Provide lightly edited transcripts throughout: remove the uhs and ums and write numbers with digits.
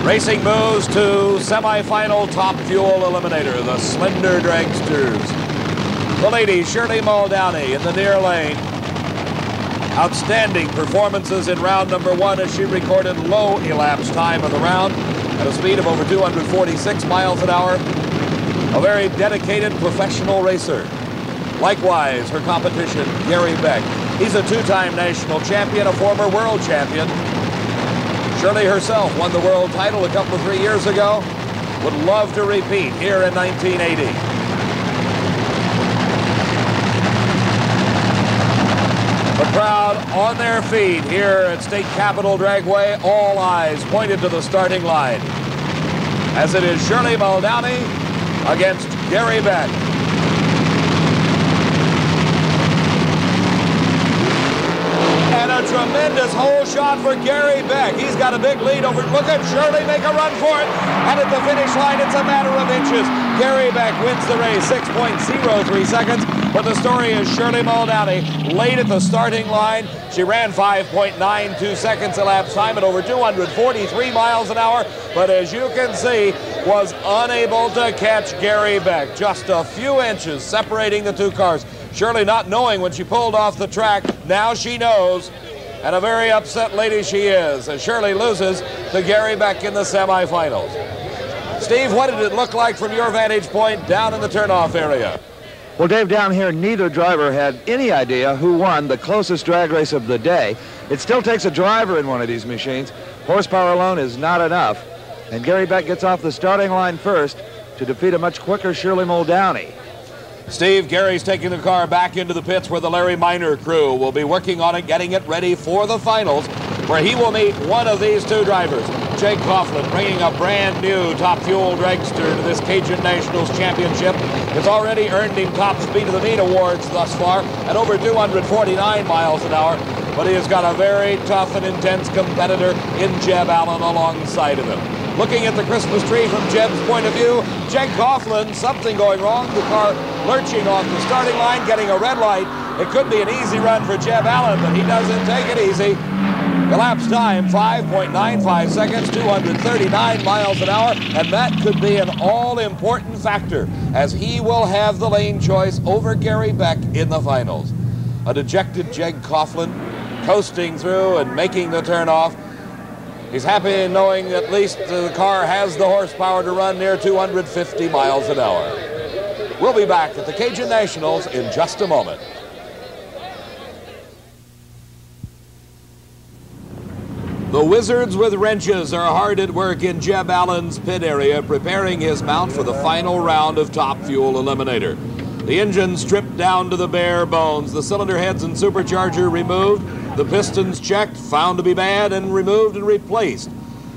Racing moves to semifinal top fuel eliminator, the slender dragsters. The ladies, Shirley Muldowney in the near lane. Outstanding performances in round number 1 as she recorded low elapsed time of the round at a speed of over 246 miles an hour. A very dedicated professional racer. Likewise, her competition, Gary Beck. He's a 2-time national champion, a former world champion. Shirley herself won the world title a couple of 3 years ago. Would love to repeat here in 1980. The crowd on their feet here at State Capitol Dragway, all eyes pointed to the starting line, as it is Shirley Muldowney against Gary Beck. And a tremendous hole shot for Gary Beck. He's got a big lead over. Look at Shirley make a run for it. And at the finish line, it's a matter of inches. Gary Beck wins the race, 6.03 seconds. But the story is Shirley Muldowney late at the starting line. She ran 5.92 seconds elapsed time at over 243 miles an hour. But as you can see, was unable to catch Gary Beck. Just a few inches separating the two cars. Shirley not knowing when she pulled off the track. Now she knows. And a very upset lady she is, as Shirley loses to Gary Beck in the semifinals. Steve, what did it look like from your vantage point down in the turnoff area? Well, Dave, down here, neither driver had any idea who won the closest drag race of the day. It still takes a driver in one of these machines. Horsepower alone is not enough. And Gary Beck gets off the starting line first to defeat a much quicker Shirley Muldowney. Steve, Gary's taking the car back into the pits where the Larry Minor crew will be working on it, getting it ready for the finals, where he will meet one of these two drivers. Jeg Coughlin bringing a brand new top fuel dragster to this Cajun Nationals Championship. It's already earned him top speed of the meet awards thus far at over 249 miles an hour, but he has got a very tough and intense competitor in Jeb Allen alongside of him. Looking at the Christmas tree from Jeb's point of view, Jeg Coughlin, something going wrong. The car lurching off the starting line, getting a red light. It could be an easy run for Jeb Allen, but he doesn't take it easy. Elapsed time, 5.95 seconds, 239 miles an hour, and that could be an all-important factor as he will have the lane choice over Gary Beck in the finals. A dejected Jeg Coughlin coasting through and making the turn off. He's happy knowing at least the car has the horsepower to run near 250 miles an hour. We'll be back at the Cajun Nationals in just a moment. The Wizards with wrenches are hard at work in Jeb Allen's pit area, preparing his mount for the final round of Top Fuel Eliminator. The engine stripped down to the bare bones, the cylinder heads and supercharger removed, the pistons checked, found to be bad, and removed and replaced,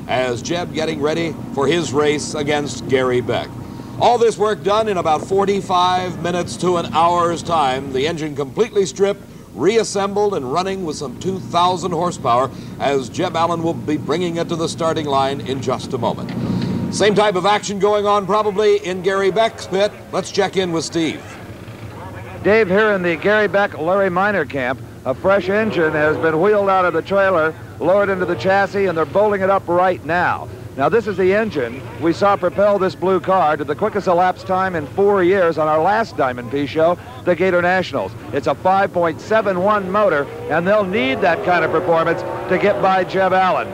as Jeb getting ready for his race against Gary Beck. All this work done in about 45 minutes to an hour's time, the engine completely stripped, reassembled and running with some 2,000 horsepower, as Jeb Allen will be bringing it to the starting line in just a moment. Same type of action going on probably in Gary Beck's pit. Let's check in with Steve. Dave, here in the Gary Beck Larry Minor camp, a fresh engine has been wheeled out of the trailer, lowered into the chassis, and they're bolting it up right now. Now, this is the engine we saw propel this blue car to the quickest elapsed time in 4 years on our last Diamond P show, the Gator Nationals. It's a 5.71 motor, and they'll need that kind of performance to get by Jeb Allen.